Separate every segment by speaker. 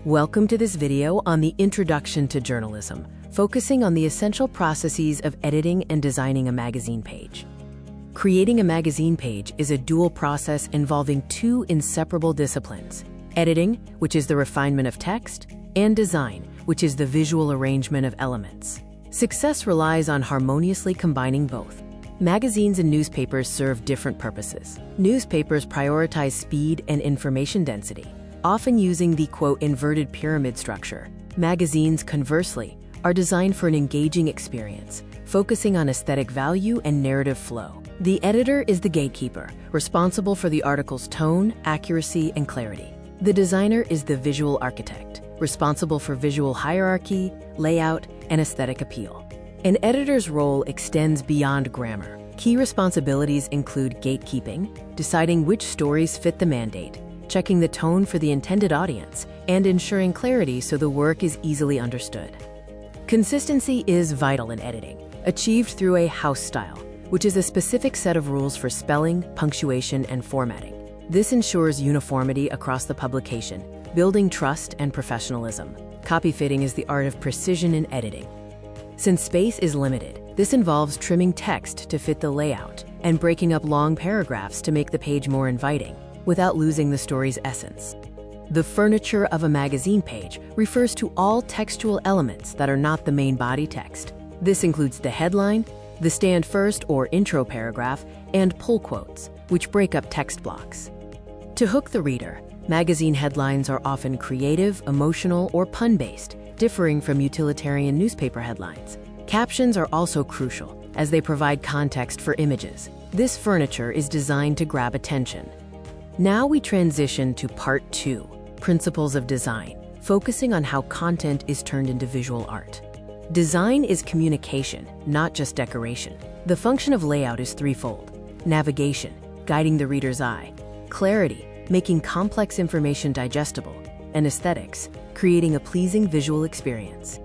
Speaker 1: Welcome to this video on the Introduction to Journalism, focusing on the essential processes of editing and designing a magazine page. Creating a magazine page is a dual process involving two inseparable disciplines: editing, which is the refinement of text, and design, which is the visual arrangement of elements. Success relies on harmoniously combining both. Magazines and newspapers serve different purposes. Newspapers prioritize speed and information density, often using the, quote, inverted pyramid structure. Magazines, conversely, are designed for an engaging experience, focusing on aesthetic value and narrative flow. The editor is the gatekeeper, responsible for the article's tone, accuracy, and clarity. The designer is the visual architect, responsible for visual hierarchy, layout, and aesthetic appeal. An editor's role extends beyond grammar. Key responsibilities include gatekeeping, deciding which stories fit the mandate, checking the tone for the intended audience, and ensuring clarity so the work is easily understood. Consistency is vital in editing, achieved through a house style, which is a specific set of rules for spelling, punctuation, and formatting. This ensures uniformity across the publication, building trust and professionalism. Copy fitting is the art of precision in editing. Since space is limited, this involves trimming text to fit the layout and breaking up long paragraphs to make the page more inviting, without losing the story's essence. The furniture of a magazine page refers to all textual elements that are not the main body text. This includes the headline, the stand first or intro paragraph, and pull quotes, which break up text blocks. To hook the reader, magazine headlines are often creative, emotional, or pun-based, differing from utilitarian newspaper headlines. Captions are also crucial, as they provide context for images. This furniture is designed to grab attention. Now we transition to Part 2, Principles of Design, focusing on how content is turned into visual art. Design is communication, not just decoration. The function of layout is threefold: navigation, guiding the reader's eye; clarity, making complex information digestible; and aesthetics, creating a pleasing visual experience.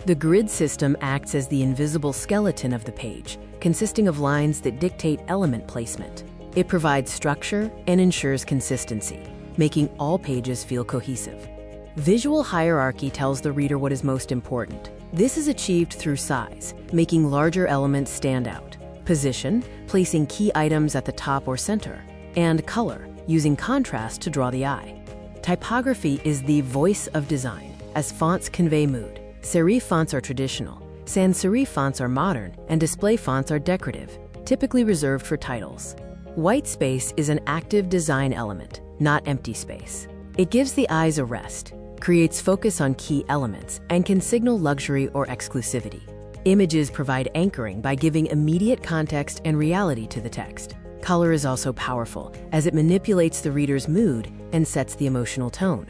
Speaker 1: The grid system acts as the invisible skeleton of the page, consisting of lines that dictate element placement. It provides structure and ensures consistency, making all pages feel cohesive. Visual hierarchy tells the reader what is most important. This is achieved through size, making larger elements stand out; position, placing key items at the top or center; and color, using contrast to draw the eye. Typography is the voice of design, as fonts convey mood. Serif fonts are traditional, sans serif fonts are modern, and display fonts are decorative, typically reserved for titles. White space is an active design element, not empty space. It gives the eyes a rest, creates focus on key elements, and can signal luxury or exclusivity. Images provide anchoring by giving immediate context and reality to the text. Color is also powerful, as it manipulates the reader's mood and sets the emotional tone.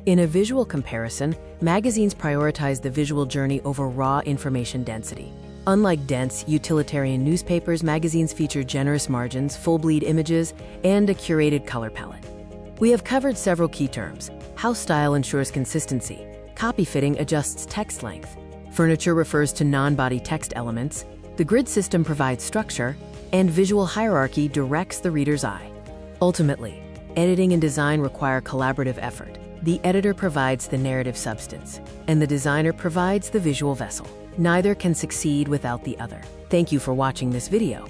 Speaker 1: In a visual comparison, magazines prioritize the visual journey over raw information density. Unlike dense, utilitarian newspapers, magazines feature generous margins, full-bleed images, and a curated color palette. We have covered several key terms. House style ensures consistency. Copy fitting adjusts text length. Furniture refers to non-body text elements. The grid system provides structure, and visual hierarchy directs the reader's eye. Ultimately, editing and design require collaborative effort. The editor provides the narrative substance, and the designer provides the visual vessel. Neither can succeed without the other. Thank you for watching this video.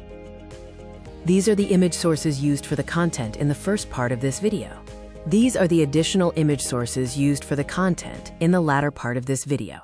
Speaker 1: These are the image sources used for the content in the first part of this video. These are the additional image sources used for the content in the latter part of this video.